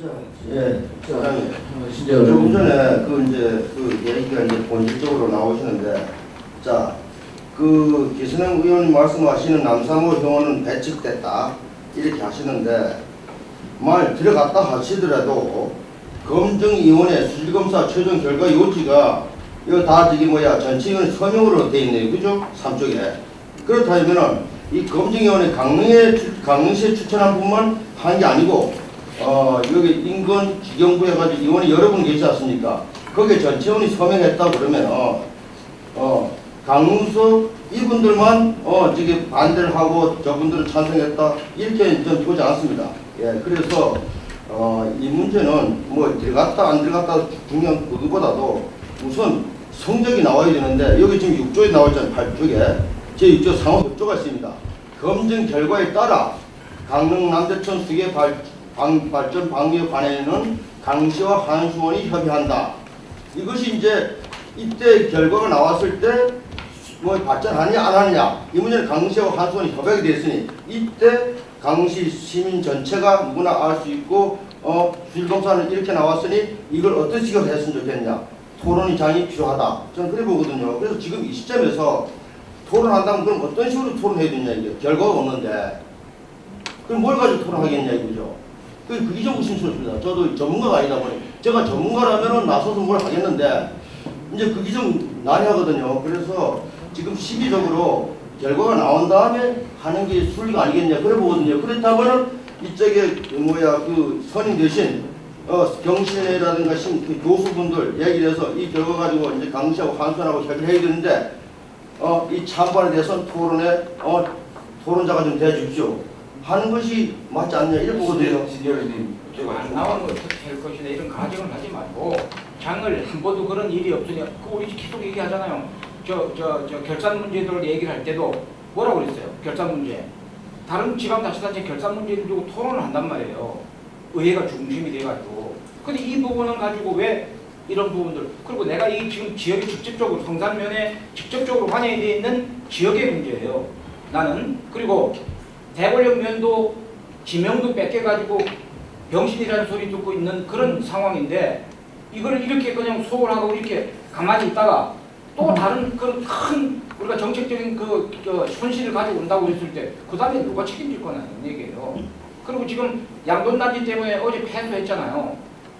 예, 사장님. 조금 전에 그 얘기가 이제 본질적으로 나오시는데, 자, 그 기선행 의원님 말씀하시는 남사모 형원은 배측됐다 이렇게 하시는데, 말 들어갔다 하시더라도 검증위원회 수질검사 최종 결과 요지가 이거 다 저기 전체위원 서명으로 돼 있네요, 그죠? 3쪽에. 그렇다면은 이 검증위원회 강릉시에 추천한 분만 한 게 아니고. 여기 인근 지경부 해가지고 의원이 여러 분 계시지 않습니까? 거기에 전체원이 서명했다 그러면, 강릉서 이분들만, 저기 반대를 하고 저분들은 찬성했다. 이렇게 좀 보지 않습니다. 예, 그래서, 이 문제는 뭐 들어갔다 안 들어갔다 중요한 그거보다도 우선 성적이 나와야 되는데, 여기 지금 6조에 나와 있잖아요. 8쪽에. 제6조 상호협조가 있습니다. 검증 결과에 따라 강릉 남대천 수계 발전 방류에 관해는 강시와 한수원이 협의한다. 이것이 이제 이때 결과가 나왔을 때 뭐 발전하느냐 안 하느냐 이 문제는 강시와 한수원이 협약이 됐으니 이때 강시 시민 전체가 누구나 알 수 있고 수질검사는 이렇게 나왔으니 이걸 어떤 식으로 했으면 좋겠냐 토론의 장이 필요하다. 저는 그래 보거든요. 그래서 지금 이 시점에서 토론한다면 그럼 어떤 식으로 토론해야 되냐 이게 결과가 없는데 그럼 뭘 가지고 토론하겠냐 이거죠. 그게 좀 의심스럽습니다. 저도 전문가가 아니다 보니 제가 전문가라면은 나서서 뭘 하겠는데 이제 그게 좀 난해하거든요. 그래서 지금 시기적으로 결과가 나온 다음에 하는 게 순리가 아니겠냐 그래 보거든요. 그렇다면은 이쪽에 그 선임 대신 경신회라든가 그 교수분들 얘기를 해서 이 결과 가지고 이제 강시하고 한수원하고 협의를 해야 되는데 이 찬반에 대해서는 토론자가 좀 대주십시오. 하는 것이 맞지 않냐 이런 거거든요. 신결님 안 나오는 걸 어떻게 할 것이냐 이런 가정을 하지 말고 장을 한 번도 그런 일이 없으니 우리 계속 얘기하잖아요. 저 결산 문제들을 얘기를 할 때도 뭐라고 그랬어요? 결산 문제. 다른 지방자치단체 결산 문제를 두고 토론을 한단 말이에요. 의회가 중심이 돼가지고. 근데 이 부분은 가지고 왜 이런 부분들 그리고 내가 이 지금 지역이 직접적으로 성산면에 직접적으로 관여되어 있는 지역의 문제예요. 나는 그리고 대권령면도 지명도 뺏겨가지고 병신이라는 소리 듣고 있는 그런 상황인데 이거를 이렇게 그냥 소홀하고 이렇게 가만히 있다가 또 다른 그런 큰 우리가 정책적인 그 손실을 가지고 온다고 했을 때 그 다음에 누가 책임질 거냐는 얘기예요. 그리고 지금 양돈단지 때문에 어제 패소했잖아요.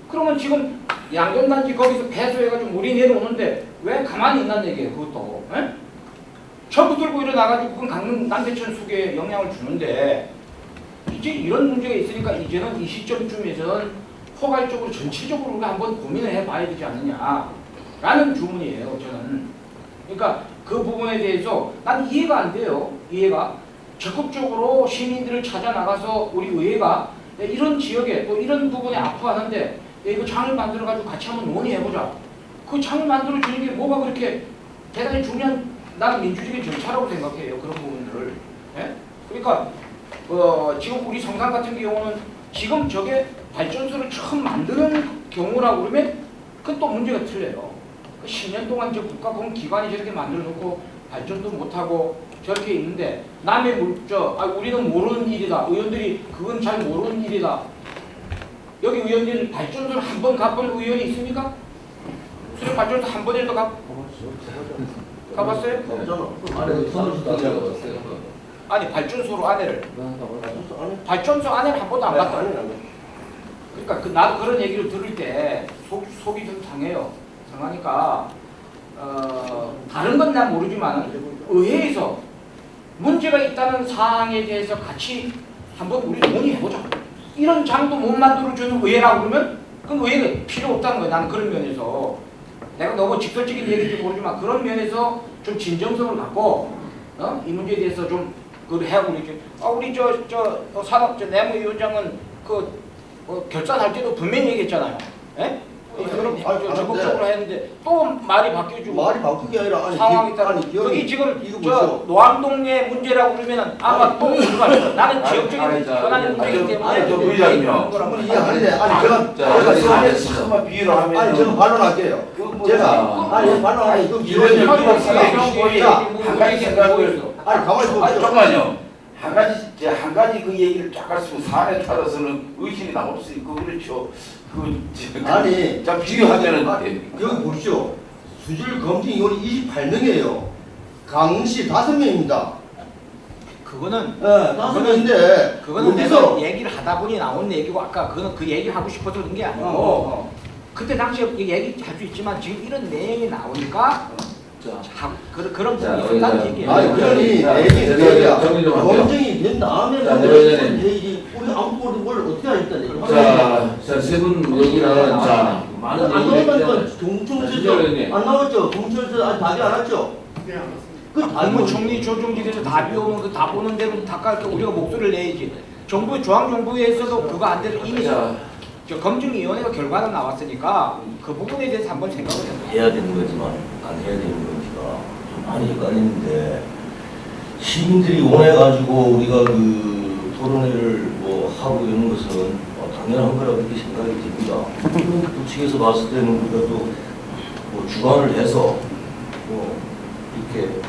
그러면 지금 양돈단지 거기서 패소해가지고 물이 내려오는데 왜 가만히 있는 얘기예요. 그것도. 에? 전부 들고 일어나가지고 그건 강릉 남대천 수계에 영향을 주는데 이제 이런 문제가 있으니까 이제는 이 시점쯤에서는 포괄적으로 전체적으로 우리가 한번 고민을 해봐야 되지 않느냐라는 주문이에요. 저는. 그러니까 그 부분에 대해서 난 이해가 안 돼요. 이해가. 적극적으로 시민들을 찾아 나가서 우리 의회가 이런 지역에 또 이런 부분에 아파하는데 이거 장을 만들어가지고 같이 한번 논의해보자. 그 장을 만들어주는 게 뭐가 그렇게 대단히 중요한 나는 민주주의 절차라고 생각해요. 그런 부분들을. 예? 그러니까 지금 우리 성산 같은 경우는 지금 저게 발전소를 처음 만드는 경우라고 그러면 그건 또 문제가 틀려요. 10년 동안 저 국가공무원 기관이 저렇게 만들어 놓고 발전도 못하고 저렇게 있는데 남의 우리는 모르는 일이다. 의원들이 그건 잘 모르는 일이다. 여기 의원들이 발전소를 한 번 가본 의원이 있습니까? 수력 발전소 한 번이라도 가봤어요? 아니 발전소로 안에를 발전소 안에를 한 번도 안 갔다. 그러니까 나도 그런 얘기를 들을 때 속이 좀 상해요. 상하니까 다른 건 난 모르지만 의회에서 문제가 있다는 사항에 대해서 같이 한번 우리 논의해보자. 이런 장도 못 만들어주는 의회라고 그러면 그건 의회가 필요 없다는 거예요. 나는 그런 면에서 내가 너무 직설적인 얘기인지 모르지만 그런 면에서 좀 진정성을 갖고 이 문제에 대해서 좀 그걸 해하고 우리 산업 내무위원장은 결산할 때도 분명히 얘기했잖아요. 예? 그럼 적극적으로 했는데 또 말이 바뀌어주고 말이 바뀐 게 아니라 상황이 따라 여기 지금 노암동네 문제라고 그러면은 아마 또 말이죠. 나는 지역적인 현안의 문제이기 때문에 충분히 이해하는데 제가 잠깐만 비유를 하면 제가 반론할게요. 제가 반론하면 이거 가만히 보세요. 잠깐만요. 한 가지 그 얘기를 쫙 할수록 사안에 따라서는 의심이 나올 수 있고 그렇죠. 아니, 자 비교하면은 여기 보십시오. 수질 검증 인원이 28명이에요. 강릉시 5명입니다. 그거는 네, 5명인데 그거는 여기서 내가 얘기를 하다 보니 나온 얘기고 아까 그거는 그 얘기를 하고 싶어서 그런 게 아니고 그때 당시에 얘기할 수 있지만 지금 이런 내용이 나오니까 그런 자, 부분이 있다는 얘기예요. 아니 그러니 자, 내기야 정리 좀 할게요. 검증이 된 다음에 자, 얘기 우리 아무것도 뭘 어떻게 하겠다. 세 분 여기는 자 많은 안 얘기를 나오면 했잖아요. 동청에서 안 나왔죠. 동청에서 아직 답이 안 왔죠. 그 답이 국무총리 조정직에서 답이 오면 그 답 오는 대로 닦아 우리가 목소리를 내야지. 정부 중앙정부에서도 그거 안 돼서 이미 자, 저 검증위원회가 결과가 나왔으니까 그 부분에 대해서 한번 생각을 해봐요. 해야 되는 거지만 안 해야 되는 건지가 좀 많이 헷갈리는데 시민들이 원해가지고 우리가 그 토론회를 뭐 하고 이런 것은 당연한 거라고 그렇게 생각이 듭니다. 그 측에서 봤을 때는 우리가 또 뭐 주관을 해서 뭐 이렇게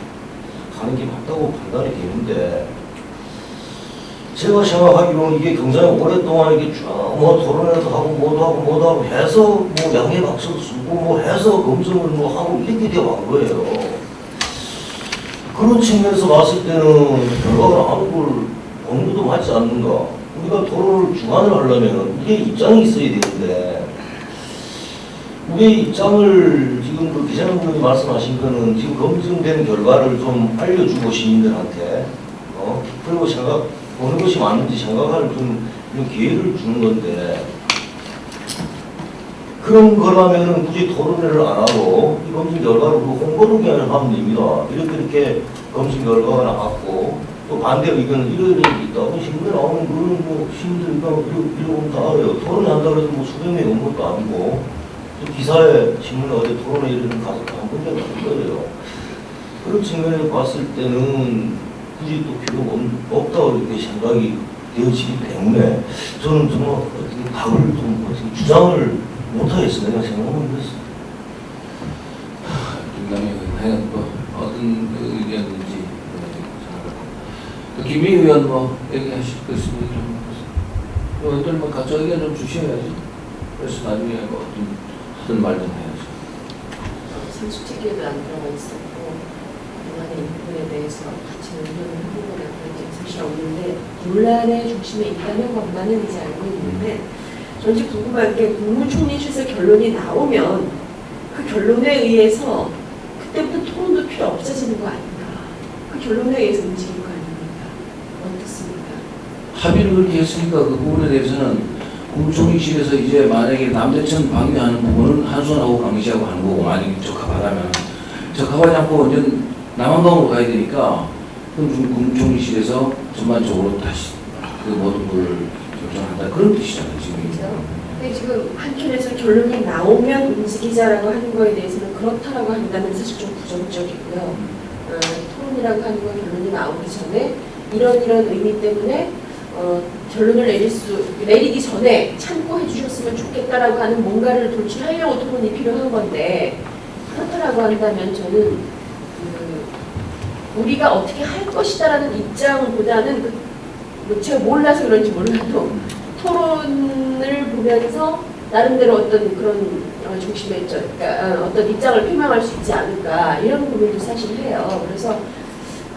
가는 게 맞다고 판단이 되는데 제가 생각하기로는 이게 굉장히 오랫동안 이게 뭐 토론회도 하고 뭐도 하고 해서 뭐 양해 박수도 쓰고 뭐 해서 검증을 뭐 하고 이렇게 되어간 거예요. 그런 측면에서 봤을 때는 결과가 아무 공부도 맞지 않는가. 우리가 토론을 주관을 하려면 우리의 입장이 있어야 되는데 우리의 입장을 지금 그 기자님이 말씀하신 거는 지금 검증된 결과를 좀 알려주고 시민들한테 그리고 어느 것이 맞는지 생각할 좀 이런 기회를 주는 건데 그런 거라면은 굳이 토론회를 안 하고 이 검증 결과를 홍보를 그냥 하면 됩니다. 이렇게 검증 결과가 나왔고 또 반대 의견은 이런 게 있다. 신문에 나오는 그런 뭐 시민들 이러면 다 알아요. 토론회 한다고 해서 뭐 수백 명이 온 것도 아니고 또 기사에 신문에 어디 토론회 이런 가서 한 번도 안 거예요. 그런 측면에서 봤을 때는 굳이 또 필요가 없다고 이렇게 생각이 되어지기 때문에 저는 정말 어떻게 답을 좀 어떻게 주장을 못하겠어요. 내가 생각하면 그랬어요. 김남희 의원 뭐 어떤 의견인지 생각합니다. 김희 의원 뭐 얘기하실 거 있으면 의원들 뭐 각자 의견 좀 주셔야지. 그래서 나중에 뭐 어떤 말 좀 해야죠. 선수특위에도 안 들어가 있었고 논란의 이 부분에 대해서 같이 의견을 하는 거나 그런 게 사실 없는데 논란의 중심에 있다는 것만은 이제 알고 있는데 저는 지금 궁금한 게 국무총리실에서 결론이 나오면 그 결론에 의해서 그때부터 토론도 필요 없어지는 거 아닌가. 그 결론에 의해서 움직일 거 아닙니까? 어떻습니까? 합의를 그렇게 했으니까 그 부분에 대해서는 국무총리실에서 이제 만약에 남대천 방위하는 부분은 한순하고 강시하고 하는 거고 만약에 적합하다면 적합하지 않고 완전 남한강으로 가야 되니까 그럼 국무총리실에서 전반적으로 다시 그 모든 걸 결정한다 그런 뜻이잖아요 지금. 그렇죠. 근데 지금 한편에서 결론이 나오면 움직이자라고 하는 거에 대해서는 그렇다라고 한다면 사실 좀 부정적이고요. 토론이라고 하는 건 결론이 나오기 전에 이런 의미 때문에 결론을 내리기 전에 참고해 주셨으면 좋겠다라고 하는 뭔가를 도출하려고 토론이 필요한 건데 그렇다라고 한다면 저는 우리가 어떻게 할 것이다라는 입장보다는 제가 몰라서 그런지 몰라도 토론을 보면서 나름대로 어떤 그런 중심에 그러니까 어떤 입장을 표명할 수 있지 않을까 이런 고민도 사실 해요. 그래서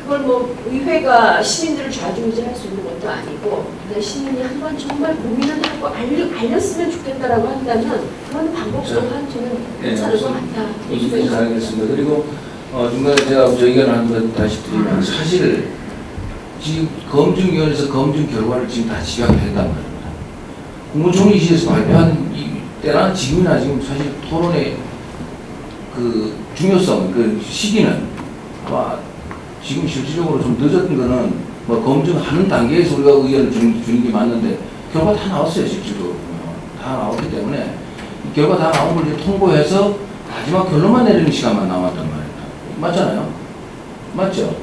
그걸 뭐 의회가 시민들을 좌지우지할 수 있는 것도 아니고 그냥 시민이 한번 정말 고민을 하고 알렸으면 좋겠다라고 한다면 그런 방법 또한 저는 괜찮을 것 같다. 무슨 잘하겠습니다. 그리고 중간에 제가 저 의견을 한번 다시 드리면 사실 지금 검증위원회에서 검증 결과를 지금 다 집약했단 말입니다. 국무총리실에서 발표한 때나 지금이나 지금 사실 토론의 그 중요성, 그 시기는 아마 지금 실질적으로 좀 늦었던 거는 뭐 검증하는 단계에서 우리가 의견을 주는 게 맞는데 결과 다 나왔어요 실질적으로 다 나왔기 때문에 이 결과 다 나온 걸 이제 통보해서 마지막 결론만 내리는 시간만 남았단 말입니다. 맞잖아요? 맞죠?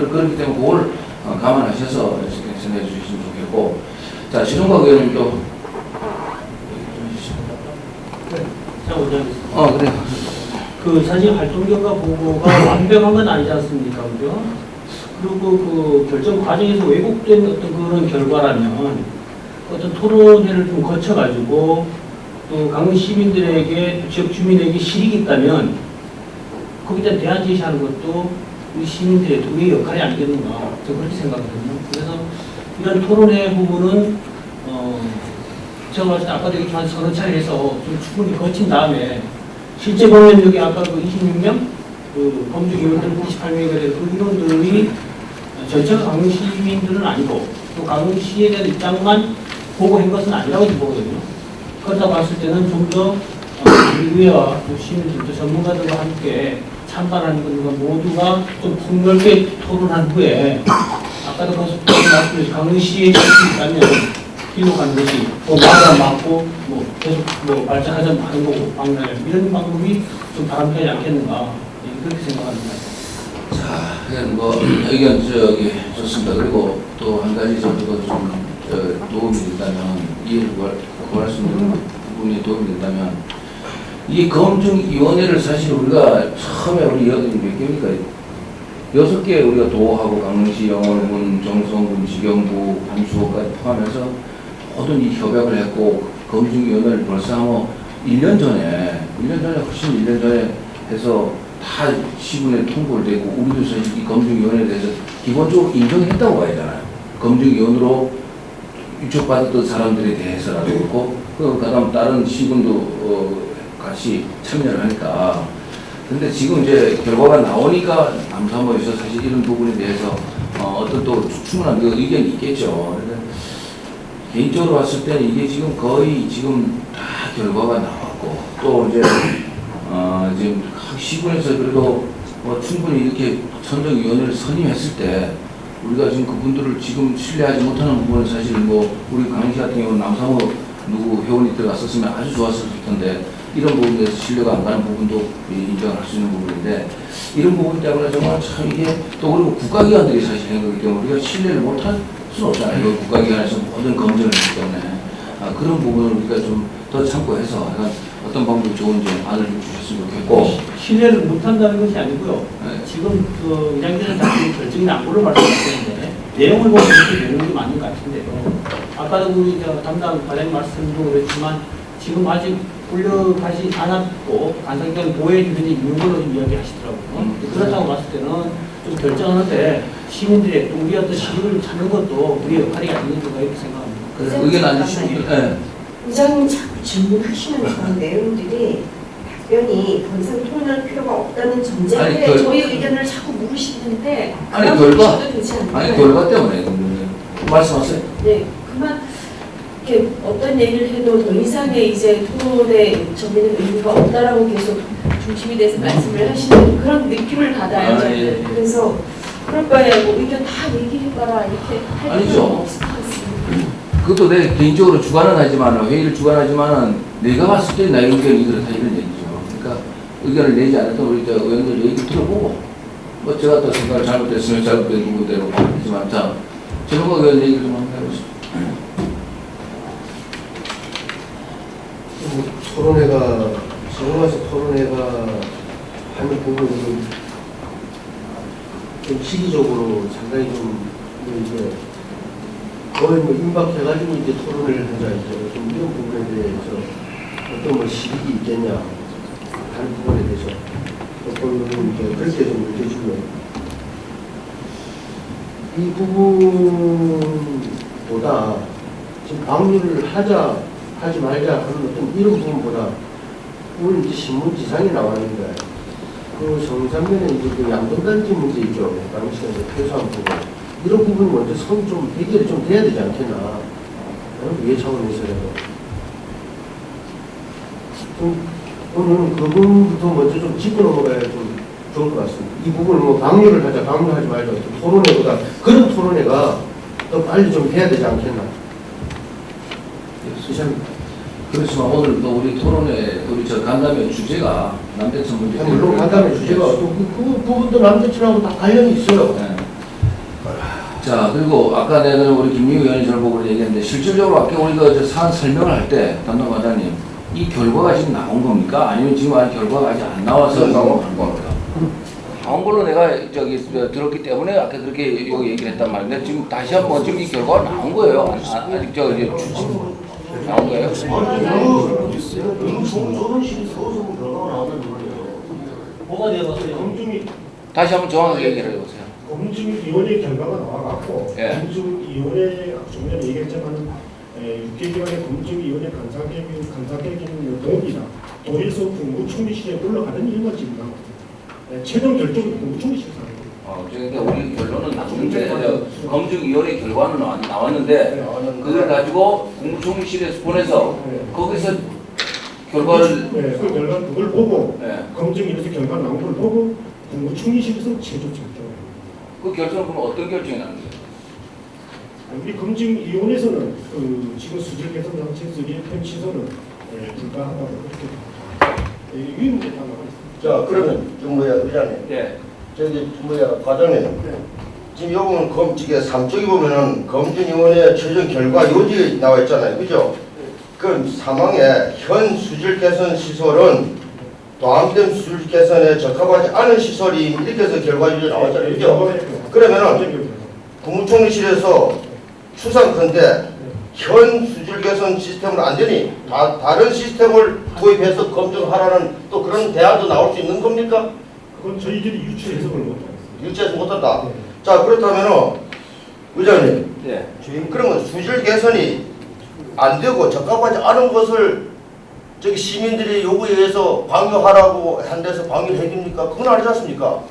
그렇기 때문에 그걸 감안하셔서 생각해 주시면 좋겠고 자 신홍각 의원님도 제가 먼저 하겠습니다. 그래요. 그 사실 활동경과 보고가 완벽한 건 아니지 않습니까, 그죠? 그리고 그 결정 과정에서 왜곡된 어떤 그런 결과라면 어떤 토론회를 좀 거쳐가지고 또 강릉 시민들에게 또 지역 주민에게 실익이 있다면 거기에 대한 대안 제시하는 것도 우리 시민들의 우리의 역할이 아니겠는가 저는 그렇게 생각하거든요. 그래서 이런 토론회 부분은 제가 봤을 때 아까도 얘기한 서너 차례 해서 좀 충분히 거친 다음에 실제 보면 여기 아까 그 26명 그 범죄 의원들 98명이 그래 그 의원들이 전체가 강릉 시민들은 아니고 또 강릉시에 대한 입장만 보고 한 것은 아니라고 보거든요. 그렇다 봤을 때는 좀 더 우리 의회와 또 시민들 또 전문가들과 함께 찬반하는 것과 모두가 좀 폭넓게 토론한 후에 아까도 말씀드린 강릉시에 있다면 기록하는 것이 뭐 말을 막고 뭐 계속 뭐 발전하지 않는 거고 방면 이런 방법이 좀 바람직하지 않겠는가 그렇게 생각합니다. 자, 그냥 뭐 의견 저기 좋습니다. 그리고 또 한 가지 정도 좀 도움이 된다면 이해를 구할 수 있는 부분이 도움이 된다면 이 검증위원회를 사실 우리가 처음에 우리 몇 개입니까? 6개 우리가 도하고 강릉시, 영월군, 정성군, 지경부, 반수호까지 포함해서 모든 이 협약을 했고 검증위원회를 벌써 뭐 1년 전에 훨씬 1년 전에 해서 다 시군에 통보를 되고 우리도 사실 이 검증위원회에 대해서 기본적으로 인정했다고 봐야 되잖아요. 검증위원으로 위촉받았던 사람들에 대해서라도 그렇고 그다음 다른 시군도 같이 참여를 하니까. 근데 지금 이제 결과가 나오니까 남사모에서 사실 이런 부분에 대해서 어떤 또 충분한 그 의견이 있겠죠. 개인적으로 봤을 때는 이게 지금 거의 지금 다 결과가 나왔고 또 이제 지금 각 시군에서 그래도 뭐 충분히 이렇게 선정위원회를 선임했을 때 우리가 지금 그분들을 지금 신뢰하지 못하는 부분은 사실 뭐 우리 강릉시 같은 경우는 남사모 누구 회원이 들어갔었으면 아주 좋았을 텐데 이런 부분에 대해서 신뢰가 안 가는 부분도 인정할 수 있는 부분인데 이런 부분 때문에 정말 참 이게 또 그리고 국가기관들이 사실 한 거기 때문에 우리가 신뢰를 못할 수는 없잖아요. 이거 국가기관에서 모든 검증을 했기 때문에 그런 부분을 우리가 좀 더 참고해서 어떤 방법이 좋은지 안을 주셨으면 좋겠고 신뢰를 못한다는 것이 아니고요. 네. 지금 그 의장님은 자꾸 결정이 난고를 말씀하셨는데 내용을 보면 그렇게 되는 게 맞는 것 같은데요. 아까도 우리 담당 과장님 말씀도 그렇지만 지금 아직 불려가지 않았고 간사기관 보호해 주변이 있는 걸로 좀 이야기하시더라고요. 그렇다고 봤을 때는 좀 결정하는데 시민들의 또 우리 어떤 실익을 찾는 것도 우리의 역할이 아니겠는가 이렇게 생각합니다. 그래서 의견 안 주시면 네. 의장님 자꾸 질문하시는 그런 내용들이 답변이 더 이상 토론할 필요가 없다는 전제하에 저희 의견을 자꾸 물으시는데 아니 결과 되지 않나요? 아니 결과 때문에 말씀하세요. 네, 그만 이렇게 어떤 얘기를 해도 더 이상의 이제 토론에 저기는 의미가 없다라고 계속 중심이 돼서 말씀을 하시는 그런 느낌을 받아요. 저는. 예. 그래서 그럴 바에 뭐 의견 다 얘기해봐라 이렇게 할 아니죠. 필요는 없을 것 같습니다. 그것도 내 개인적으로 주관은 하지만 회의를 주관하지만은 내가 봤을 때 나의 의견이 그렇다 이런 얘기죠. 그러니까 의견을 내지 않았던 우리 의원들 얘기 들어보고 뭐 제가 또 생각을 잘못했으면 잘못된 부분대로 하지만 자 전문가 의원 얘기를 좀 한번 해보시죠. 토론회가 지금 와서 토론회가 하는 부분이 좀 시기적으로 상당히 좀 이제 거의 뭐 임박해가지고 이제 토론을 하자 이제 좀 이런 부분에 대해서 어떤 뭐 실익이 있겠냐 하는 부분에 대해서 어떤 이제 그렇게 좀 느껴지고요. 이 부분보다 지금 방류를 하지 말자 하는 어떤 이런 부분보다 오늘 이제 신문 기사에 나왔는데 그 성산면에 이제 그 양돈단지 문제 있죠. 당시에 퇴소한 부분 이런 부분 먼저 좀 해결이 좀 돼야 되지 않겠나 왜 차원에서라도 좀 오늘 그 부분부터 먼저 좀 짚고 넘어가야 좀 좋을 것 같습니다. 이 부분을 뭐 방류를 하자 방류하지 말자 토론회보다 그런 토론회가 더 빨리 좀 해야 되지 않겠나. 그렇지만 오늘 또 우리 토론회 우리 저 간담회 주제가 남대천 문제 물론 간담회 주제가 또 그 부분도 남대천하고 다 관련이 있어요. 네. 자 그리고 아까 내가 우리 김민우 의원이 저를 보고 얘기했는데 실질적으로 아까 우리가 저 사안 설명을 할 때 담당 과장님 이 결과가 지금 나온 겁니까? 아니면 지금 아직 결과가 아직 안 나와서 나온 겁니까? 나온 걸로 내가 들었기 때문에 아까 그렇게 여기 얘기를 했단 말인데 지금 다시 한번 지금 이 결과가 나온 거예요. 아직 나온 거예요. 뭐가 되었어요? 검증이 다시 한번 정확하게 얘기를 해보세요. 검증위원회 결과가 나와갖고 예. 검증위원회 좀 전에 얘기했지만 6개월의 검증위원회 간사계획인 동의다. 동의에서 국무총리실에 올라가는 일만 지금 나왔습니다. 최종 결정은 국무총리실에서 하는 거예요. 그러니까 우리 결론은 났는데 검증위원회 결과는 나왔는데 그걸 가지고 국무총리실에서 보내서 거기서 결과를 그 결과 그걸 보고 예. 검증위원회에서 결과 나온 걸 보고 국무총리실에서 최종 결정을 해요. 그 결정은 그럼 어떤 결정이 나는 거예요? 우리 검증위원회에서는 지금 수질 개선 장치 3편 시설은 불가하다고 그렇게 위임제 다 나와 있습니다. 자, 그러면 의장님. 예. 과장님. 지금 요거는 지금 3쪽에 보면은 검증위원회 최종 결과 요지 나와 있잖아요. 그죠? 그럼 사망에 현 수질 개선 시설은 도안댐 수질 개선에 적합하지 않은 시설이 이렇게 해서 결과 요지 나왔잖아요. 그죠? 그러면은 국무총리실에서 추상컨대 현 수질 개선 시스템은 안 되니 다른 시스템을 도입해서 검증하라는 또 그런 대안도 나올 수 있는 겁니까? 그건 저희들이 유추 해석을 못하겠습니다. 유치해서 못한다. 자, 그렇다면은 의장님, 예. 그러면 수질 개선이 안 되고 적합하지 않은 것을 저기 시민들이 요구에 의해서 방류하라고 한 데서 방류를 해줍니까? 그건 아니지 않습니까?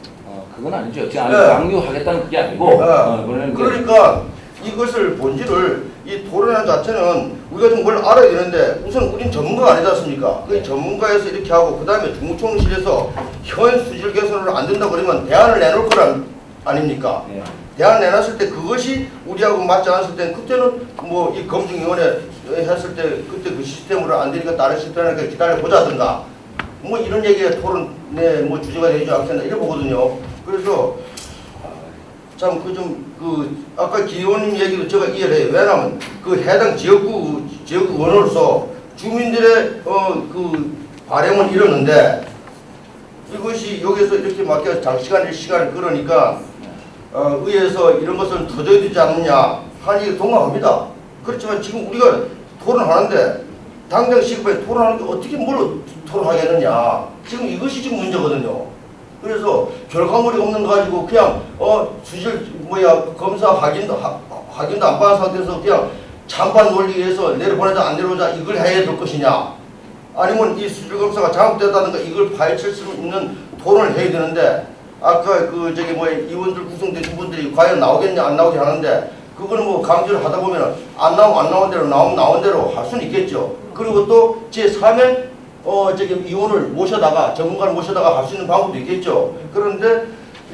그건 아니죠. 네. 강요하겠다는 그게 아니고 그거는 이제 그러니까 이것을 본질을 이 토론회 자체는 우리가 좀 뭘 알아야 되는데 우선 우린 전문가가 아니지 않습니까? 그 전문가에서 이렇게 하고 그 다음에 중무총실에서 현 수질 개선을 안 된다 그러면 대안을 내놓을 거란 아닙니까? 예. 대안 내놨을 때 그것이 우리하고 맞지 않았을 때 그때는 뭐 이 검증위원회 했을 때 그때 그 시스템으로 안 되니까 다른 시스템을 기다려 보자든가 뭐 이런 얘기가 토론의 뭐 주제가 되지 않겠나 이래 보거든요. 그래서 참 아까 기호님 얘기도 제가 이해를 해요. 왜냐하면 그 해당 지역구 원으로서 주민들의 그 바램을 이뤘는데 이것이 여기서 이렇게 막혀 장시간의 시간을 끌으니까 의회에서 이런 것을 터져야 되지 않느냐 하니 동감합니다. 그렇지만 지금 우리가 토론하는데 당장 시급에 토론하는데 어떻게 뭘로 토론하겠느냐 지금 이것이 지금 문제거든요. 그래서 결과물이 없는 거 가지고 그냥 수질 검사 확인도 안 받은 상태에서 그냥 찬반 논리에서 내려보내자 안 내려오자 이걸 해야 될 것이냐 아니면 이 수질 검사가 잘못됐다든가 이걸 파헤칠 수 있는 토론을 해야 되는데 아까 의원들 구성되신 분들이 과연 나오겠냐 안 나오게 하는데 그거는 뭐 강조를 하다 보면 안 나온 대로 나오면 나온 대로 할 수는 있겠죠. 그리고 또 제3의 의원을 모셔다가 전문가를 모셔다가 할 수 있는 방법도 있겠죠. 그런데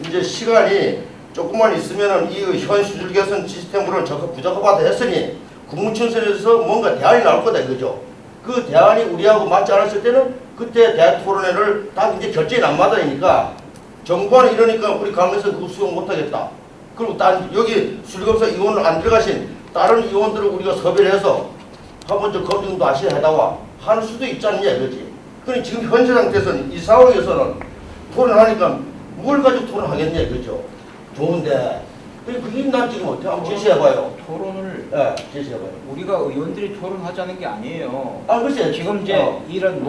이제 시간이 조금만 있으면은 이 현 수질 개선 시스템으로는 부적합하다 했으니 국무총리실에서 뭔가 대안이 나올 거다 이거죠. 그 대안이 우리하고 맞지 않았을 때는 그때 대학 토론회를 다 이제 결정이 난마다이니까 정부안은 이러니까 우리 강에서 그거 수용 못하겠다. 그리고 여기 수질검사 의원을 안 들어가신 다른 의원들을 우리가 섭외를 해서 한번 저 검증도 다시 해다와 하는 수도 있지 않느냐 이거지. 그러니 지금 현재 상태에서는 이 상황에서는 토론하니까 뭘 가지고 토론하겠냐 이거죠. 좋은데 그게 난 지금 어떻게 한번 제시해봐요. 토론을 네, 제시해봐요. 우리가 의원들이 토론하자는 게 아니에요. 글쎄 지금 이제 이런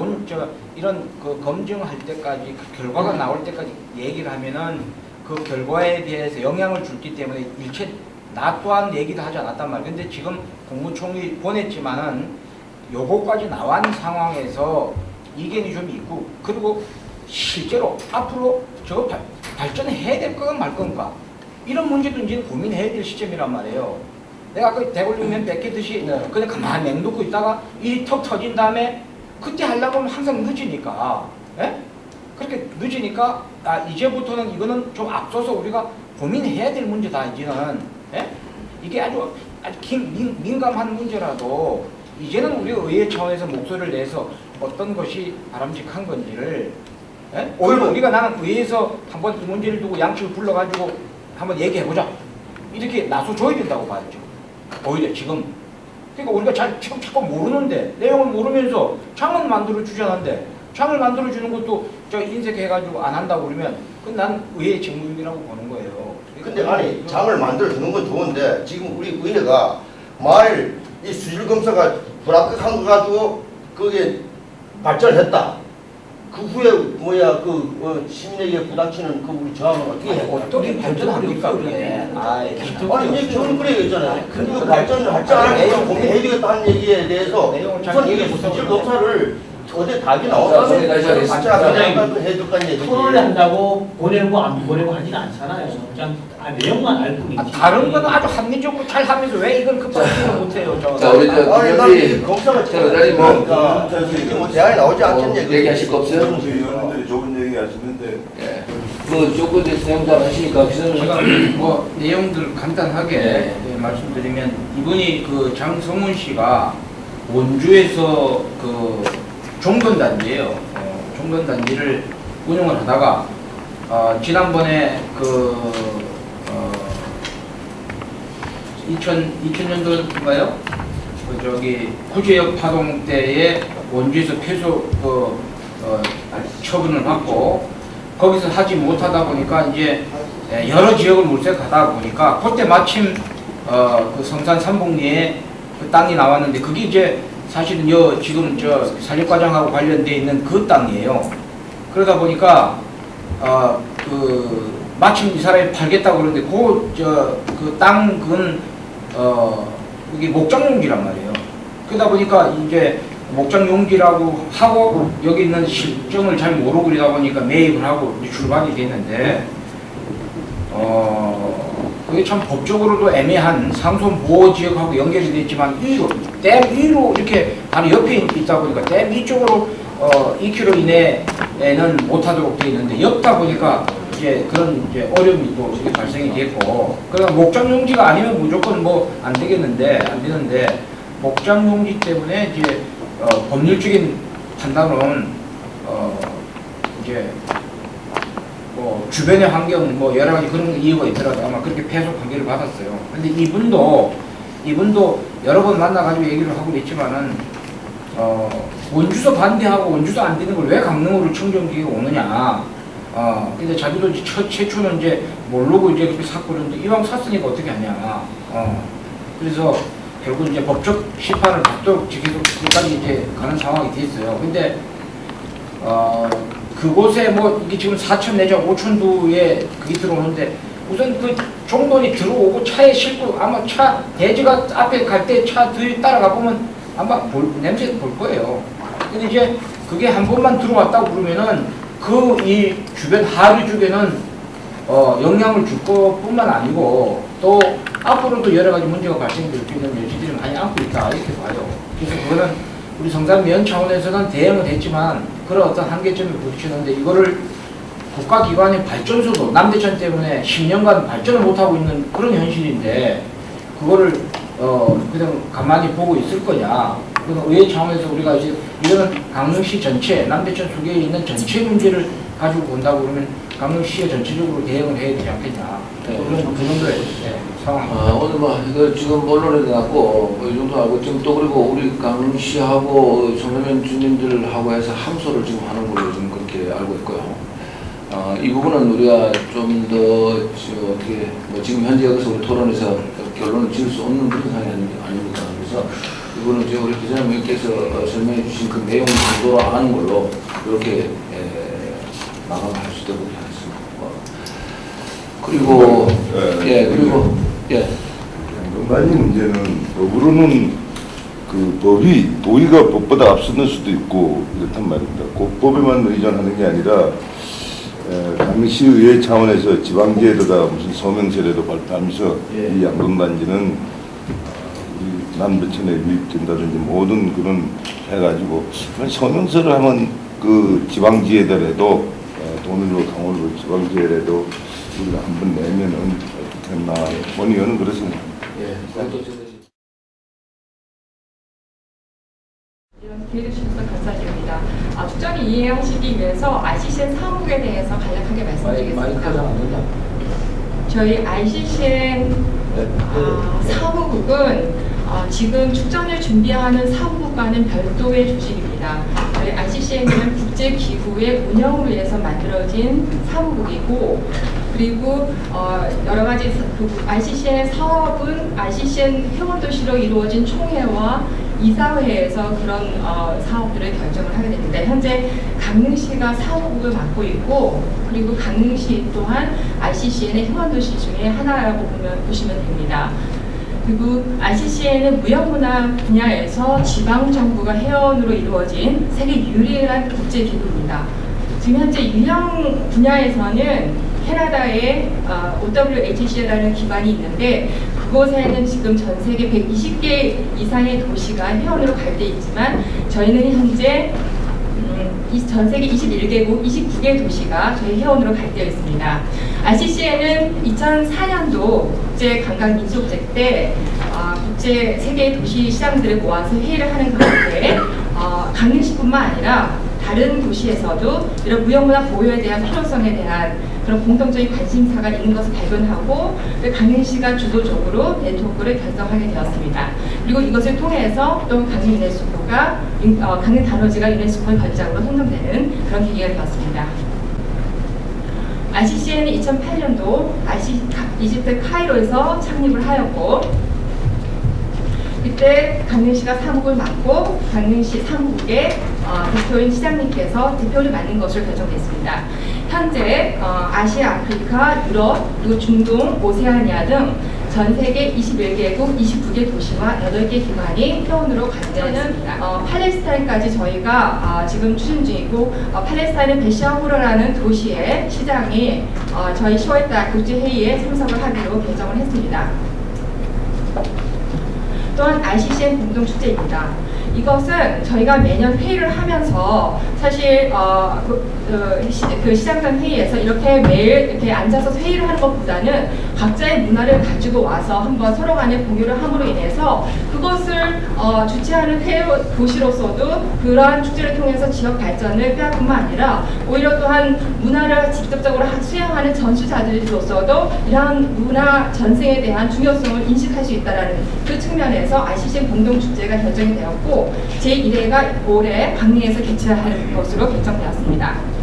그 검증할 때까지 그 결과가 나올 때까지 얘기를 하면은 그 결과에 대해서 영향을 주기 때문에 일체 나 또한 얘기도 하지 않았단 말이에요. 근데 지금 국무총리 보냈지만은 요거까지 나온 상황에서 이견이 좀 있고 그리고 실제로 앞으로 저거 발전해야 될 건가 말 건가 이런 문제도 이제 고민해야 될 시점이란 말이에요. 내가 아까 대골육면 뺏기듯이 그냥 가만히 맹놓고 있다가 일이 턱 터진 다음에 그때 하려고 하면 항상 늦으니까 그렇게 늦으니까 이제부터는 이거는 좀 앞서서 우리가 고민해야 될 문제다 이제는 이게 아주 민감한 문제라도 이제는 우리 의회 차원에서 목소리를 내서 어떤 것이 바람직한 건지를 오히려 우리가 나는 의회에서 한번 이 문제를 두고 양측을 불러가지고 한번 얘기해보자 이렇게 나서줘야 된다고 봐야죠. 오히려 지금 그러니까 우리가 자꾸 모르는데 내용을 모르면서 장은 만들어 주자는데 장을 만들어 주는 것도 저 인색해가지고 안 한다고 그러면 그건 난 의회 직무유기라고 보는 거예요. 근데 아니 장을 만들어 주는 건 좋은데 지금 우리 의회가 말 이 수질 검사가 불합격한 거 가지고 그게 발전했다. 그 후에 뭐야 시민에게 부닥치는 그 우리 저항을 어떻게 해? 어떻게 발전합니까 그게? 아니 이제 저는 그래 있잖아요. 그 발전을 할지 안 할지 고민해야 되겠다는 얘기에 대해서 우선 이게 수질 검사를 어제 답이 나오다면 다시 하겠습니다. 같이 해줄 거 아니에요. 토론을 한다고 보내고 안 보내고 하지는 않잖아요. 그냥 내용만 알 뿐이지. 다른 건 아주 합리적으로 잘 하면서 왜 이걸 급하지는 못해요? 자, 우리 저 아니 김현지 검사가 자, 의장님 그러니까 이게 뭐 대안이 나오지 않겠냐. 얘기하실 거 없어요? 의원님들이 좋은 얘기 하시는데 예. 그 조건 대해서 내용 잘 아시니까 제가 비서는 뭐 내용들 간단하게 네. 말씀드리면 이분이 그 장성훈 씨가 원주에서 그 종전단지예요. 종전단지를 운영을 하다가 지난번에 2000년도인가요? 저기 구제역 파동 때에 원주에서 폐소 처분을 받고 거기서 하지 못하다 보니까 이제 여러 지역을 물색하다 보니까 그때 마침 그 성산 삼봉리에 그 땅이 나왔는데 그게 이제 사실은 지금 저 산림과장하고 관련돼 있는 그 땅이에요. 그러다 보니까 마침 이 사람이 팔겠다고 그러는데 그 땅은 이게 목장용지란 말이에요. 그러다 보니까 이제 목장용지라고 하고 여기 있는 실정을 잘 모르고 그러다 보니까 매입을 하고 출발이 됐는데 그게 참 법적으로도 애매한 상선 보호 지역하고 연결이 됐지만 댐 위로 이렇게 바로 옆에 있다 보니까 댐 위쪽으로 2km 이내에는 못하도록 되어 있는데 였다 보니까 이제 그런 이제 어려움이 또 이렇게 발생이 됐고 그러나 목장용지가 아니면 무조건 뭐 안 되겠는데 안 되는데 목장용지 때문에 이제 법률적인 판단은 이제 뭐 주변의 환경 뭐 여러 가지 그런 이유가 있더라도 아마 그렇게 패소 판결을 받았어요. 근데 이분도 여러 번 만나가지고 얘기를 하고 있지만은 원주소 반대하고 원주소 안 되는 걸 왜 강릉으로 청정기가 오느냐. 근데 자기도 최초는 이제 모르고 이제 그렇게 샀고 그러는데 이왕 샀으니까 어떻게 하냐. 그래서 결국 이제 법적 심판을 받도록 계속 그까지 이제 가는 상황이 됐어요. 근데 그곳에 뭐 이게 지금 4천 내지 5천 두에 그게 들어오는데 우선 그 종돈이 들어오고 차에 싣고 아마 차 대지가 앞에 갈 때 차 뒤 따라가 보면 아마 냄새 볼 거예요. 근데 이제 그게 한 번만 들어왔다고 그러면은 그 이 주변 하류 쪽에는 영향을 줄 것뿐만 아니고 또 앞으로도 여러 가지 문제가 발생될 수 있는 여지들이 많이 안고 있다 이렇게 봐요. 그래서 그거는 우리 성산면 차원에서는 대응은 했지만 그런 어떤 한계점에 부딪히는데 이거를 국가기관의 발전소도 남대천 때문에 10년간 발전을 못하고 있는 그런 현실인데 그거를 그냥 가만히 보고 있을 거냐. 그래서 의회 차원에서 우리가 이제 이거는 강릉시 전체, 남대천 속에 있는 전체 문제를 가지고 본다고 그러면 강릉시에 전체적으로 대응을 해야 되지 않겠냐. 그런 그 정도의 상황. 오늘 뭐 이거 지금 언론에 나왔고 이 정도 하고 지금 또 그리고 우리 강릉시하고 청소년 주민들하고 해서 함소를 지금 하는 걸로 지금 그렇게 알고 있고요. 이 부분은 우리가 좀 더 어떻게 뭐 지금 현재 여기서 우리 토론에서 결론을 지을 수 없는 그런 상황이 아닙니까? 그래서 이거는 지금 우리 기자님께서 설명해 주신 그 내용 정도로 아는 걸로 이렇게 마감할 수 있도록 하겠습니다. 그리고 그리고 양동관이 문제는 법으로는 그 법이 도의가 법보다 앞서는 수도 있고 이렇단 말입니다. 꼭 법에만 의존하는 게 아니라 강릉시의회 차원에서 지방제에다가 무슨 서명서라도 발표하면서 이 양동단지는 우리 남대천에 유입된다든지 모든 그런 해가지고 서명서를 하면 그 지방지에더라도 돈으로 강원으로 지방지에라도 우리가 한번 내면은 어떻게 했나 본 의원은 그렇습니다. 이런 기회를 주셔서 감사드립니다. 특정히 이해하시기 위해서 ICCN 사무국에 대해서 간략하게 말씀드리겠습니다. 저희 ICCN 사무국은 지금 축전을 준비하는 사무국과는 별도의 조직입니다. 저희 ICCN은 국제기구의 운영을 위해서 만들어진 사무국이고, 그리고 여러 가지 ICCN 사업은 ICCN 회원도시로 이루어진 총회와 이사회에서 그런 사업들을 결정을 하게 됩니다. 현재 강릉시가 사무국을 맡고 있고, 그리고 강릉시 또한 ICCN의 회원도시 중에 하나라고 보시면 됩니다. 그리고 ICCN은 무형문화 분야에서 지방정부가 회원으로 이루어진 세계 유일한 국제기구입니다. 지금 현재 유형 분야에서는 캐나다의 OWHC라는 기관이 있는데, 그곳에는 지금 전 세계 120개 이상의 도시가 회원으로 가입되어 있지만, 저희는 현재 전 세계 21개국 29개 도시가 저희 회원으로 가입되어 있습니다. ICCN은 2004년도 국제관광민속제 때 국제 세계 도시 시장들을 모아서 회의를 하는 가운데 강릉시뿐만 아니라 다른 도시에서도 이런 무형문화 보호에 대한 필요성에 대한 그런 공통적인 관심사가 있는 것을 발견하고, 강릉시가 주도적으로 네트워크를 결성하게 되었습니다. 그리고 이것을 통해서 또 강릉 유네스코가 강릉 단오지가 유네스코 관장으로 선정되는 그런 계기가 되었습니다. ICCN은 2008년도 이집트 카이로에서 창립을 하였고, 그때 강릉시가 사무국을 맡고 강릉시 사무국의 대표인 시장님께서 대표를 맡는 것으로 결정됐습니다. 현재 아시아, 아프리카, 유럽, 그리고 중동, 오세아니아 등 전 세계 21개국 29개 도시와 8개 기관이 회원으로 가입되어 있습니다. 팔레스타인까지 저희가 지금 추진 중이고, 팔레스타인의 베샤후르라는 도시의 시장이 저희 10월달 국제회의에 참석을 하기로 결정을 했습니다. 또한 ICCN 공동축제입니다. 이것은 저희가 매년 회의를 하면서 사실 그 시장단 회의에서 이렇게 매일 이렇게 앉아서 회의를 하는 것보다는 각자의 문화를 가지고 와서 한번 서로 간에 공유를 함으로 인해서 그것을 주최하는 도시로서도 그러한 축제를 통해서 지역 발전을 꾀할 뿐만 아니라 오히려 또한 문화를 직접적으로 수행하는 전수자들로서도 이러한 문화 전승에 대한 중요성을 인식할 수 있다는 그 측면에서 ICCN 공동축제가 결정이 되었고, 제1회가 올해 강릉에서 개최하는 것으로 결정되었습니다.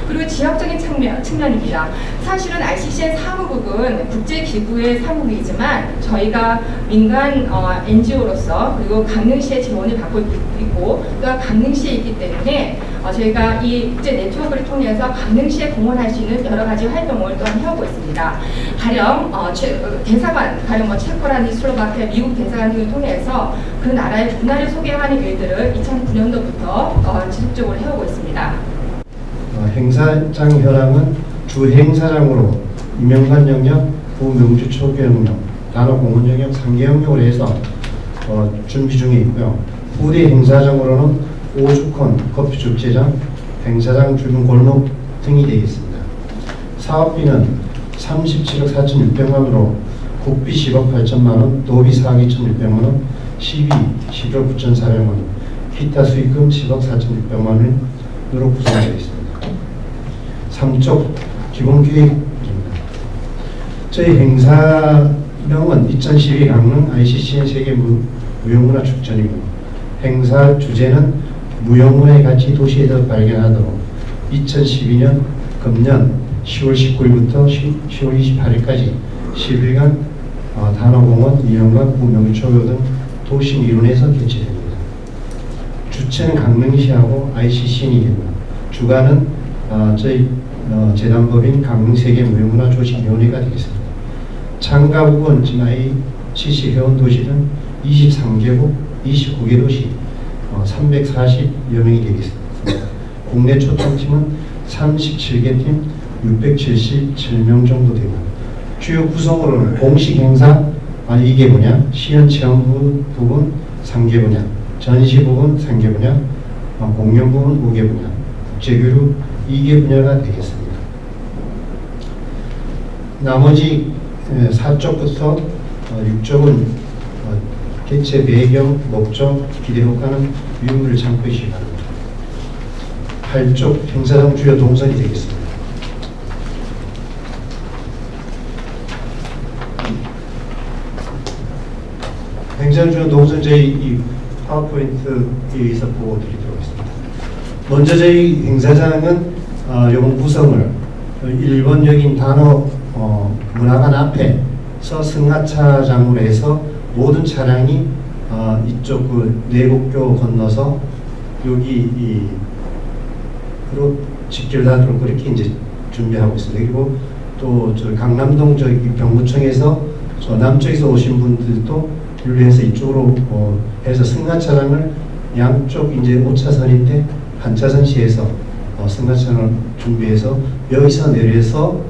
그리고 지역적인 측면입니다. 사실은 ICCN 사무국은 국제기구의 사무국이지만 저희가 민간 NGO로서 그리고 강릉시의 지원을 받고 있고, 또한 강릉시에 있기 때문에 저희가 이 국제 네트워크를 통해서 강릉시에 공헌할 수 있는 여러 가지 활동을 또한 해오고 있습니다. 가령 대사관, 가령 체코라든지 슬로바키아, 미국 대사관 등을 통해서 그 나라의 문화를 소개하는 일들을 2009년도부터 지속적으로 해오고 있습니다. 행사장 현황은 주 행사장으로 임명관 영역, 부명주 초기 영역, 단어 공원 영역 3개 영역으로 해서 준비 중에 있고요. 후대 행사장으로는 오죽헌 커피축제장, 행사장 주변 골목 등이 되어 있습니다. 사업비는 37억 4,600만 원으로 국비 10억 8천만 원, 도비 4억 2,600만 원, 시비 11억 9,400만 원, 기타 수익금 10억 4,600만 원으로 구성되어 있습니다. 3쪽 기본계획입니다. 저희 행사명은 2012 강릉 ICCN 세계 무형문화축전이고, 행사 주제는 무형문화의 가치 도시에서 발견하도록 2012년 금년 10월 19일부터 10월 28일까지 10일간 단호공원, 이영관, 구명초교 등 도시 이론에서 개최됩니다. 주체는 강릉시하고 ICCN이 됩니다. 주관은 저희 재단법인 강릉세계무형문화조직위원회가 되겠습니다. 참가국은 지금 ICC 회원 도시는 23개국 29개 도시 340여 명이 되겠습니다. 국내 초청팀은 37개 팀 677명 정도 됩니다. 주요 구성으로는 공식 행사 이게 뭐냐, 시연체험 부분 3개 분야, 전시 부분 3개 분야, 공연 부분 5개 분야, 국제교류 2개 분야가 되겠습니다. 나머지 4쪽부터 6쪽은 개최 배경, 목적, 기대 효과는 유무를 참고하시기 바랍니다. 8쪽 행사장 주요 동선이 되겠습니다. 행사장 주요 동선 저희 파워포인트에 의해서 보여드리도록 하겠습니다. 먼저 저희 행사장은 이번 구성을 1번역인 단어 문화관 앞에서 승하차장으로 해서 모든 차량이 이쪽 그 내곡교 건너서 여기로 직결하도록 그렇게 이제 준비하고 있습니다. 그리고 또 저 강남동 저기 병무청에서 저 남쪽에서 오신 분들도 윤리해서 이쪽으로 해서 승하차량을 양쪽 이제 5차선인데 한 차선시에서 승하차량을 준비해서 여기서 내려서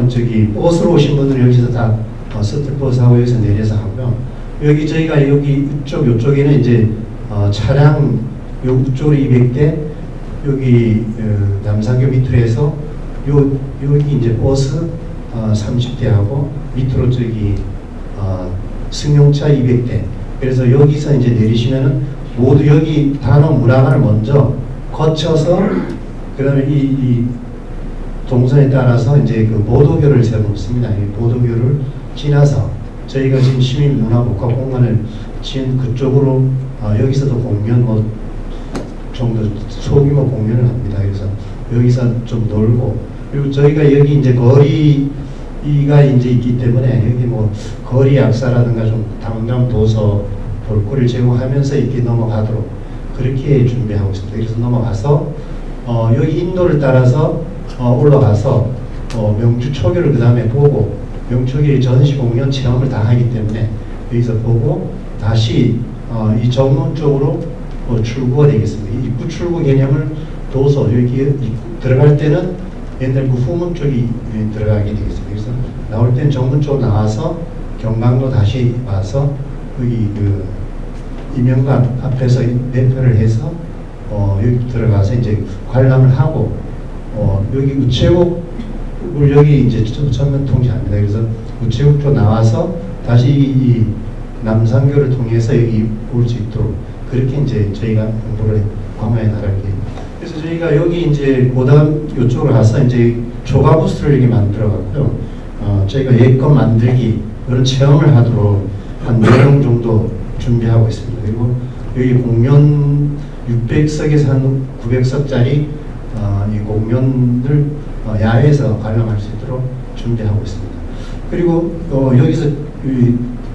저기 버스로 오신 분들은 여기서 다 서틀버스하고 여기서 내려서 하고요. 여기 저희가 여기 요쪽에는 이제 차량 요쪽으로 200대 여기 남산교 밑으로 해서 여기 이제 버스 30대하고 밑으로 저기 승용차 200대. 그래서 여기서 이제 내리시면은 모두 여기 단어 문화관을 먼저 거쳐서 그다음에 이 동선에 따라서 이제 그 보도교를 세워놓습니다. 이 보도교를 지나서 저희가 지금 시민문화복합공간을 지은 그쪽으로 여기서도 공연 뭐 정도 소규모 공연을 합니다. 그래서 여기서 좀 놀고 그리고 저희가 여기 이제 거리가 이제 있기 때문에 여기 뭐 거리 약사라든가 좀 당감 도서 볼거리를 제공하면서 이렇게 넘어가도록 그렇게 준비하고 있습니다. 그래서 넘어가서 여기 인도를 따라서 올라가서 명주 초교를 그 다음에 보고 명초교의 전시 공연 체험을 다 하기 때문에 여기서 보고 다시 이 정문 쪽으로 출구가 되겠습니다. 입구 출구 개념을 둬서 여기 들어갈 때는 옛날 그 후문 쪽이 들어가게 되겠습니다. 그래서 나올 때는 정문 쪽으로 나와서 경강로 다시 와서 여기 그 이명관 앞에서 매표를 해서 여기 들어가서 이제 관람을 하고 여기 우체국을 여기 이제 전면 통제합니다. 그래서 우체국 쪽 나와서 다시 이 남산교를 통해서 여기 올 수 있도록 그렇게 이제 저희가 공부를 강화해 나갈 계획입니다. 그래서 저희가 여기 이제 고다음 이쪽으로 가서 이제 조가부스를 여기 만들어 갖고요. 저희가 예껏 만들기 그런 체험을 하도록 한 4명 정도 준비하고 있습니다. 그리고 여기 공연 600석에서 한 900석짜리 이 공연을 야외에서 관람할 수 있도록 준비하고 있습니다. 그리고 여기서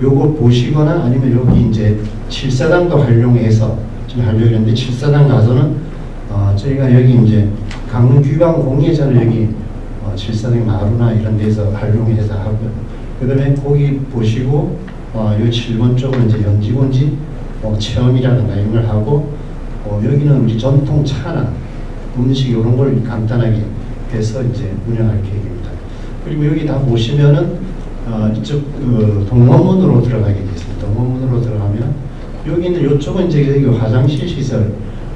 요거 보시거나 아니면 여기 이제 7사당도 활용해서 지금 하려고 했는데 7사당 가서는 저희가 여기 이제 강릉 귀방 공예전을 여기 7사당 마루나 이런 데서 활용해서 하고요. 그 다음에 거기 보시고 요 7번 쪽은 이제 연지곤지 체험이라든가 이런 걸 하고 여기는 우리 전통 차나 음식 이런 걸 간단하게 해서 이제 운영할 계획입니다. 그리고 여기 다 보시면은 이쪽 동원문으로 들어가게 되겠습니다. 동원문으로 들어가면 여기는 이쪽은 이제 여기 화장실 시설,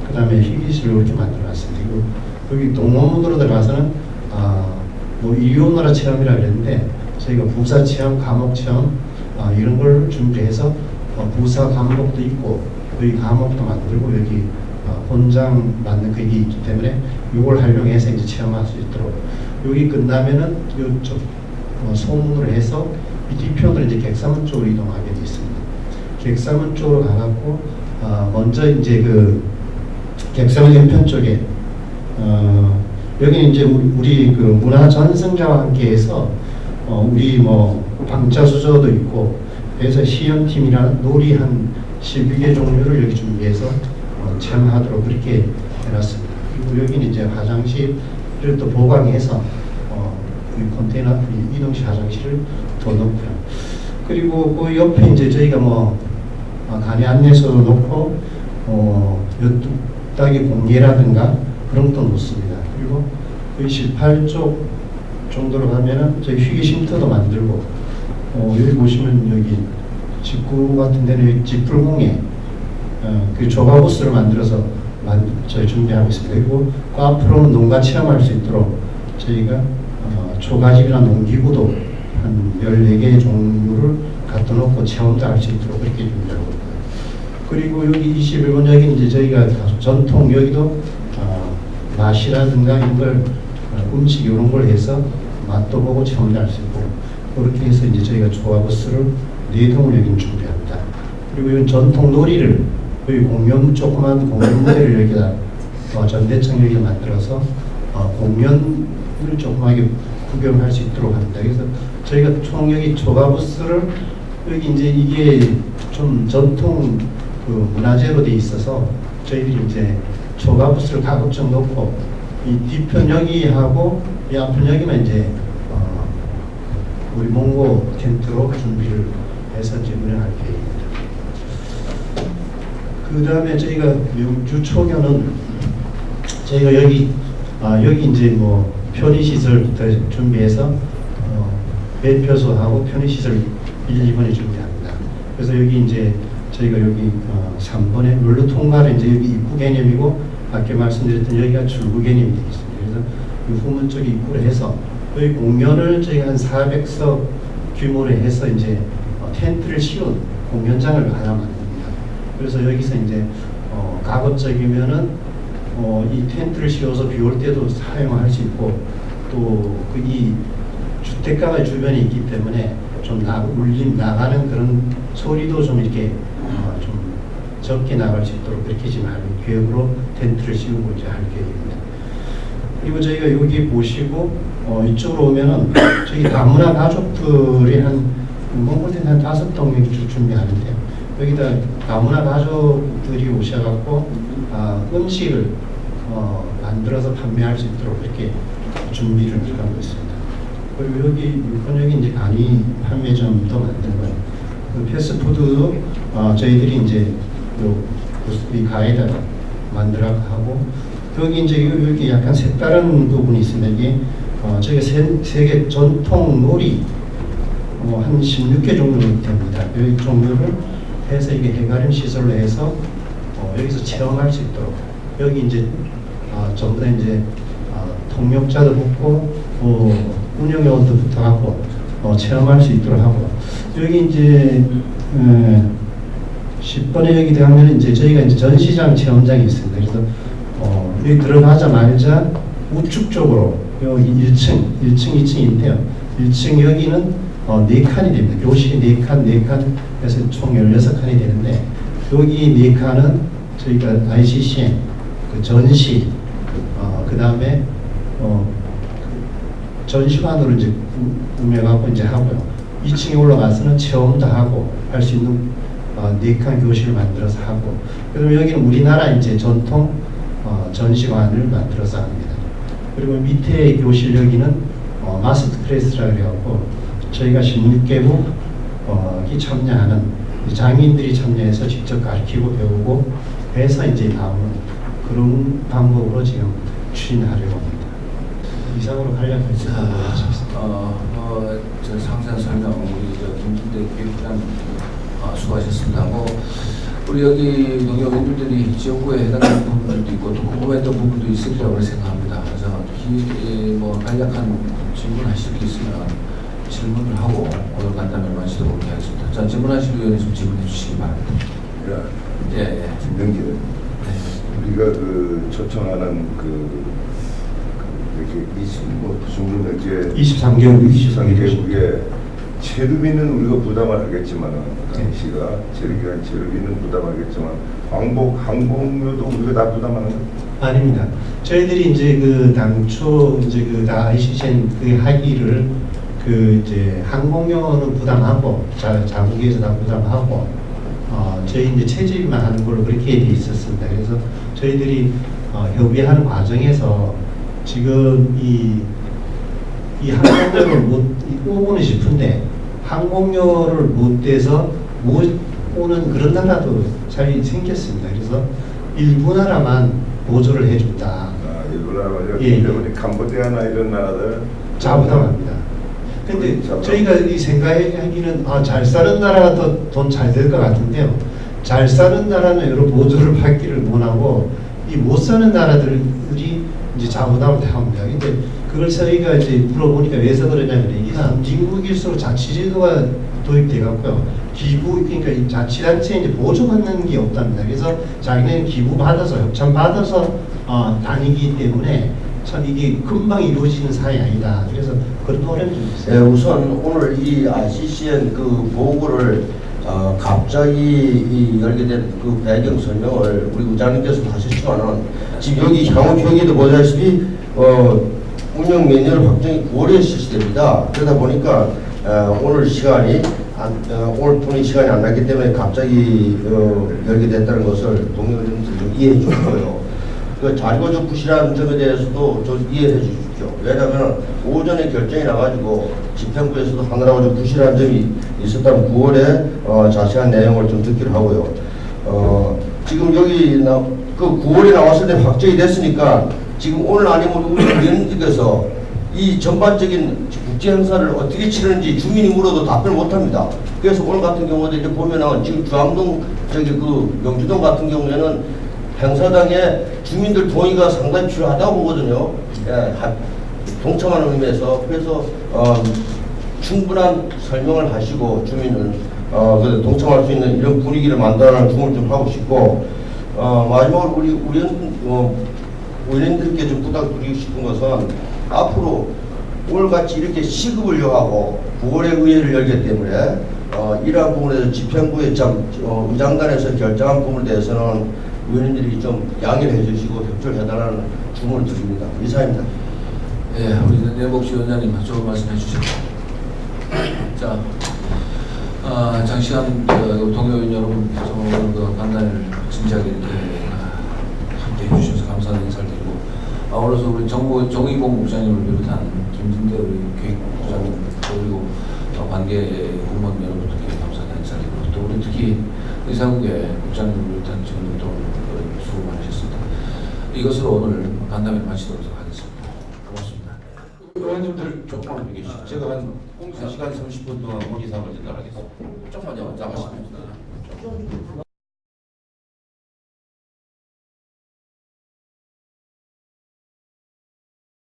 그 다음에 휴게실 이렇게 만들어놨습니다. 그리고 여기 동원문으로 들어가서는 뭐 이용나라 체험이라 그랬는데 저희가 부사 체험, 감옥 체험 이런 걸 준비해서 부사 감옥도 있고 여기 감옥도 만들고 여기 본장 만든 그게 있기 때문에 이걸 활용해서 이제 체험할 수 있도록 여기 끝나면은 이쪽 소문으로 해서 이 뒤편으로 이제 객사문 쪽으로 이동하게 되어 있습니다. 객사문 쪽으로 가갖고 먼저 이제 그 객사문 옆편 쪽에 여기는 이제 우리 그 문화 전승자와 함께해서 우리 뭐 방자수저도 있고 그래서 시연팀이나 놀이 한 12개 종류를 여기 준비해서 체험하도록 그렇게 해놨습니다. 그리고 여기는 이제 화장실을 또 보강해서 컨테이너 이동식 화장실을 더 놓고요. 그리고 그 옆에 이제 저희가 뭐 간이 안내서도 놓고 엿두따기 공예라든가 그런 것도 놓습니다. 그리고 그 18쪽 정도로 가면은 저희 휴게 쉼터도 만들고 여기 보시면 여기 직구 같은 데는 직불공예 그 조가부스를 만들어서 저희 준비하고 있습니다. 그리고 그 앞으로는 농가 체험할 수 있도록 저희가 초가집이나 농기구도 한 14개 종류를 갖다 놓고 체험도 할 수 있도록 그렇게 준비하고 있고요. 그리고 여기 21번 여기 이제 저희가 전통 여기도 맛이라든가 이런 걸 음식 이런 걸 해서 맛도 보고 체험도 할 수 있고 그렇게 해서 이제 저희가 조가부스를 4동을 여기 준비합니다. 그리고 이 전통 놀이를 여기 공연 조그만 공연 무대를 여기다 전대청 여기 만들어서 공연을 조그맣게 구경할 수 있도록 합니다. 그래서 저희가 총 여기 초가부스를 여기 이제 이게 좀 전통 그 문화재로 돼 있어서 저희들이 이제 초가부스를 가급적 놓고 이 뒤편 여기하고 이 앞편 여기만 이제 우리 몽고 텐트로 준비를 해서 이제 운영할 계획입니다. 그 다음에 저희가 명주 초교는 저희가 여기 이제 뭐 편의시설부터 준비해서 매표소하고 편의시설 1, 2번에 준비합니다. 그래서 여기 이제 저희가 여기 3번에 룰루 통과는 이제 여기 입구 개념이고 아까 말씀드렸던 여기가 출구 개념이 되겠습니다. 그래서 이 후문 쪽에 입구를 해서 여기 공연을 저희가 한 400석 규모로 해서 이제 텐트를 씌운 공연장을 하나 만듭니다. 그래서 여기서 이제 가급적이면은 이 텐트를 씌워서 비 올 때도 사용할 수 있고 또 이 주택가가 주변에 있기 때문에 좀 울림 나가는 그런 소리도 좀 이렇게 좀 적게 나갈 수 있도록 그렇게 지금 하는 계획으로 텐트를 씌우고 이제 할 계획입니다. 그리고 저희가 여기 보시고 이쪽으로 오면은 저희 다문화 가족들이 한 몽골 한 5동씩 준비하는데요. 여기다 다문화 가족들이 오셔갖고 음식을 만들어서 판매할 수 있도록 이렇게 준비를 하고 있습니다. 그리고 여기 이제 간이 판매점도 만든 거예요. 그 패스트푸드도 저희들이 이제 이 가에다 만들어 하고 여기 이제 여기 약간 색다른 부분이 있습니다. 이게 저희가 세계 전통 놀이 한 16개 정도 됩니다. 이 종류를 해서 이게 해가림 시설로 해서 여기서 체험할 수 있도록 여기 이제 전부 다 이제 통역자도 붙고 운영요원도 붙어갖고 체험할 수 있도록 하고 여기 이제 10번에 여기 들어가면 이제 저희가 이제 전시장 체험장이 있습니다. 그래서 여기 들어가자마자 우측 쪽으로 여기 1층, 2층인데요. 1층 여기는 4칸이 됩니다. 교실이 4칸 해서 총 16칸이 되는데 여기 4칸은 저희가 ICCN 그 전시 그 다음에 전시관으로 이제 구매하고 이제 하고요. 2층에 올라가서는 체험도 하고 할 수 있는 4칸 교실을 만들어서 하고 그리고 여기는 우리나라 이제 전통 전시관을 만들어서 합니다. 그리고 밑에 교실 여기는 마스터 클래스라고 해갖고 저희가 16개국이 참여하는 장인들이 참여해서 직접 가르치고 배우고 해서 이제 나오는 그런 방법으로 지금 추진하려고 합니다. 이상으로 간략하게 저 상세한 설명 우리 김진대 교육부장 수고하셨습니다. 우리 여기 농협인들이 지역구에 해당하는 부분들도 있고 또 궁금했던 부분도 있을 거라고 생각합니다. 그래서 간략한 질문하실 게 있으면 질문을 하고 오늘 간단히 마치도록 하겠습니다. 자, 질문하실 의원님 좀 질문해 주시기 바랍니다. 김명길. 우리가 초청하는 이렇게 23개국의 체류비는 우리가 부담을 하겠지만 당시가 체류비는 부담하겠지만 항공료도 우리가 다 부담하는 거예요? 아닙니다. 저희들이 이제 당초 이제 ICCN 하기를 이제 항공료는 부담하고 자국에서 다 부담하고 저희 이제 체집만 하는 걸로 그렇게 돼 있었습니다. 그래서 저희들이 협의하는 과정에서 지금 이 항공료를 못 오고는 싶은데 항공료를 못 대서 못 오는 그런 나라도 잘 생겼습니다. 그래서 일부 나라만 보조를 해준다. 일부 나라만 때문에 캄보디아나 이런 나라들 자부담합니다. 근데 저희가 이 생각하기는 잘 사는 나라가 더 돈 잘 될 것 같은데요. 잘 사는 나라는 여러 보조를 받기를 원하고 이 못 사는 나라들이 이제 자부담을 합니다. 근데 그걸 저희가 이제 물어보니까 왜서 그러냐면 이 선진국일수록 자치제도가 도입돼 갖고요. 기부 그러니까 이 자치단체에 이제 보조받는 게 없답니다. 그래서 자기는 기부 받아서 협찬 받아서 다니기 때문에 참 이게 금방 이루어지는 사항이 아니다. 그래서 그런 어려움이 좀 있어요. 우선 오늘 이 ICCN 보고를 갑자기 이 열게 된 그 배경 설명을 우리 의장님께서 하셨지만은 지금 여기 향후 표기도 보다시피 운영 매뉴얼 확정이 9월에 실시됩니다. 그러다 보니까 오늘 시간이 오늘 분의 시간이 안 났기 때문에 갑자기 열게 됐다는 것을 동료들은 좀 이해해 주시고요. 그 자리가 좀 부실한 점에 대해서도 좀 이해해 주십시오. 왜냐하면 오전에 결정이 나가지고 집행부에서도 하느라고 좀 부실한 점이 있었다면 9월에 자세한 내용을 좀 듣기로 하고요. 지금 여기 그 9월에 나왔을 때 확정이 됐으니까 지금 오늘 아니면 우리 위원님께서 이 전반적인 국제 행사를 어떻게 치르는지 주민이 물어도 답변을 못합니다. 그래서 오늘 같은 경우도 이제 보면은 지금 주암동 그 명주동 같은 경우에는 행사장에 주민들 동의가 상당히 필요하다고 보거든요. 예, 동참하는 의미에서 그래서 충분한 설명을 하시고 주민을 동참할 수 있는 이런 분위기를 만들어라는 주문을 좀 하고 싶고 마지막으로 우리 의원님들께 좀 부탁드리고 싶은 것은 앞으로 오늘같이 이렇게 시급을 요하고 9월에 의회를 열기 때문에 이러한 부분에서 집행부의 의장단에서 결정한 부분에 대해서는 의원님들이 좀 양해를 해주시고 협조를 해달라는 주문을 드립니다. 이상입니다. 예, 우리 내복지 위원장님 좋은 말씀 해주셨고, 자, 장시간 동료인 여러분 그 간단을 진지하게 이렇게 함께 해주셔서 감사하는 인사를 드리고, 아울러서 우리 정의봉 국장님을 비롯한 김진대 우리 교육부장님 그리고 관계 공무원 여러분들께 감사하는 인사를 드리고, 또 우리 특히 의사국의 국장님을 비롯한 직원들도 수고 많으셨습니다. 이것으로 오늘 간담회를 마치도록 하겠습니다. 고맙습니다. 의원님들 조금만 계시죠. 제가 한 1시간 30분 동안 문의사항을 전달하겠습니다. 조금만요. 나가십니다.